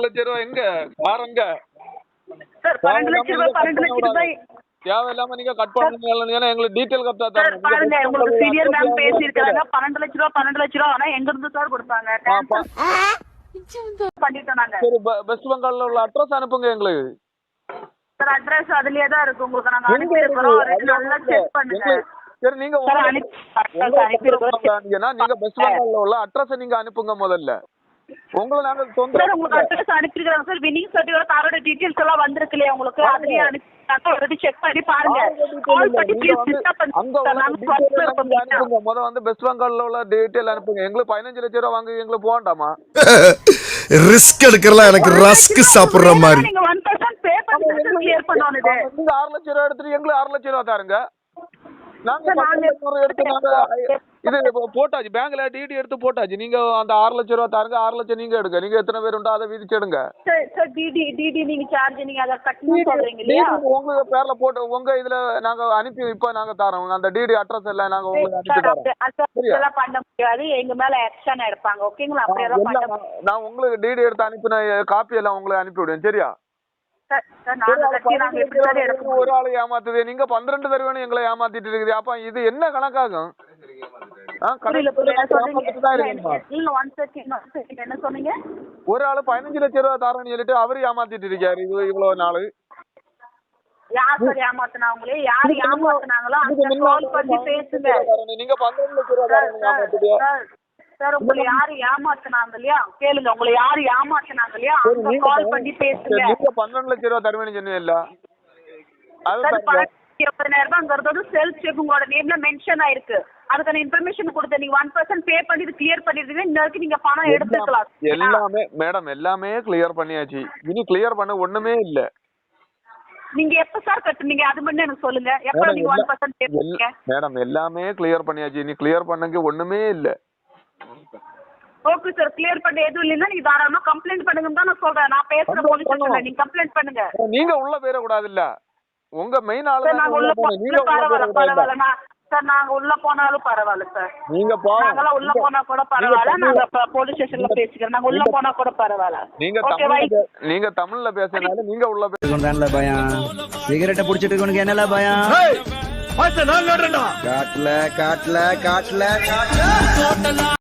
லட்சம் ரூபாய் எங்க பாருங்க சார் 12 லட்சம் ரூபாய் தேவையில்லாம நீங்க கட் பண்ணுங்க. எங்களுக்கு டீடைல் கரெக்டா சார் பாருங்க, உங்களுக்கு சீனியர் மேம் பேசி இருக்காங்க 12 லட்சம் ரூபாய் ஆனா எங்க இருந்து சார் கொடுத்தாங்க பண்ணிட்டோம் நாங்க. சரி, வெஸ்ட் பெங்கால்ல உள்ள அட்ரஸ் அனுப்புங்க எங்களுக்கு. சார் அட்ரஸ் அதுலயே தான் இருக்கு, உங்களுக்கு நாங்க அனுப்பி இருக்கோம், நல்லா செக் பண்ணுங்க. சரி, நீங்க நீங்க வெஸ்ட் பெங்கால்ல உள்ள அட்ரஸ் நீங்க அனுப்புங்க முதல்ல. உங்களை நாங்க சார் உங்களுக்கு அட்ரஸ் அனுப்பிருக்காங்க சார். வினிங் சர்டிஃபிகேட் காரோட டீடைல்ஸ் எல்லாம் வந்திருக்குல உங்களுக்கு, அதுலயே அனுப்பி செக் பண்ணி பாருங்க. கால் பண்ணி ப்ளீஸ் டிஸ்டர்ப் அனுப்புங்க. முத வந்து வெஸ்ட் பெங்கால்ல உள்ள டீடைல் அனுப்புங்க. எங்களுக்கு 15 லட்சம் ரூபாய் வாங்கி எங்களுக்கு போகண்டாமா? ரிஸ்க் எடுக்கறலாம் எனக்கு ரஸ்க் சாப்பிடுற மாதிரி. நீங்க 1% பே பண்ணி கிளியர் பண்ணனும். நீங்க 6 லட்சம் ரூபாய் எடுத்து எங்களுக்கு 6 லட்சம் ரூபாய் தாருங்க. நாங்க எடுத்து இது போட்டாச்சு, பேங்க்ல டிடி எடுத்து போட்டாச்சு. நீங்க அந்த 6 லட்சம் ரூபாய் தாருங்க. 6 லட்சம் நீங்க எடுங்க. நீங்க எத்தனை பேர் உண்டோ அதை விதிச்செடுங்க. சார் டிடி நீங்க சார்ஜ் நீங்க அத கட்டணும் சொல்றீங்க இல்லையா? உங்க பேர்ல போட்டு உங்க இதுல நாங்க அனுப்பி இப்ப நாங்க தரோம். அந்த டிடி அட்ரஸ் எல்லாம் நாங்க உங்களுக்கு அனுப்பி தரோம். இதெல்லாம் பண்ண முடியாது, எங்க மேல ஆக்ஷன் எடுப்பாங்க. ஓகேங்களா? அப்படியே தான் பண்ண. நான் உங்களுக்கு டிடி எடுத்து அனுப்பின காப்பி எல்லாம் உங்களுக்கு அனுப்பி விடுவேன். சரியா? ஒரு ஆளு ஏமாத்துது, நீங்க 12 தருவேன்னு எங்களை ஏமாத்திட்டு இருக்குது. அப்ப இது என்ன கணக்காகும்? ஒரு ஆளு 15 லட்சம் ரூபாய் தரேன்னு சொல்லிட்டு அவரு ஏமாத்திட்டு இருக்காரு இவ்வளவு நாளு. யார் சார் ஏமாத்துனாங்களே? யார் ஏமாத்துனாங்களோ கால் பண்ணி பேசுங்க. நீங்க 12 லட்சம் ரூபாய் சார் உங்களை யாரு ஏமாத்துனாங்க இல்லையா கேளுங்க. உங்களை யாரு ஏமாத்துனாங்க இல்லையா அவங்க கால் பண்ணி பேசுங்க. நீங்க 12 லட்சம் ரூபாய் தருவேன்னு சொன்னீங்கல்ல, அது 70,000 ரூபாய்ங்கிறது செல்ஃப் செக் உங்களோட நேம்ல மென்ஷன் ஆயிருக்கு. அதுக்கான இன்ஃபர்மேஷன் கொடுத்து நீங்க 1% பே பண்ணி கிளியர் பண்ணிருக்கீங்க. இன்னைக்கு நீங்க பணம் எடுத்துக்கலாம். எல்லாமே மேடம் எல்லாமே கிளியர் பண்ணியாச்சு. இனி கிளியர் பண்ண ஒண்ணுமே இல்ல. நீங்க எப்ப சார் கட்டுனீங்க அது மட்டும் எனக்கு சொல்லுங்க. எப்ப நீங்க 1% பே பண்ணீங்க? மேடம் எல்லாமே கிளியர் பண்ணியாச்சு. இனி கிளியர் பண்ணங்க ஒண்ணுமே இல்ல. ஓகே சார், கிளியர் பண்ண எதுவும் இல்லைன்னா நீங்க தாராளமா கம்ப்ளைண்ட் பண்ணுங்கன்னு தான் நான் சொல்றேன். நான் பேசுற போலீஸ் ஸ்டேஷன்ல நீங்க கம்ப்ளைண்ட் பண்ணுங்க. நீங்க உள்ள போயிட கூடாது இல்ல, உங்க மெயின் ஆளு நாங்க உள்ள பரவாயில்ல சார், நாங்க உள்ள போனாலும் பரவாயில்ல சார். நீங்க நாங்களாம் உள்ள போனா கூட பரவாயில்ல, நாங்க போலீஸ் ஸ்டேஷன்ல பேசிக்கிறோம். நாங்க உள்ள போனா கூட பரவாயில்ல. நீங்க தமிழ்ல பேசுறதுனால நீங்க உள்ள பேசுறதுனால பயம். சிகரெட்டை புடிச்சிட்டு இருக்கவனுக்கு என்னல பயம்? காட்டல காட்டல காட்டல காட்டல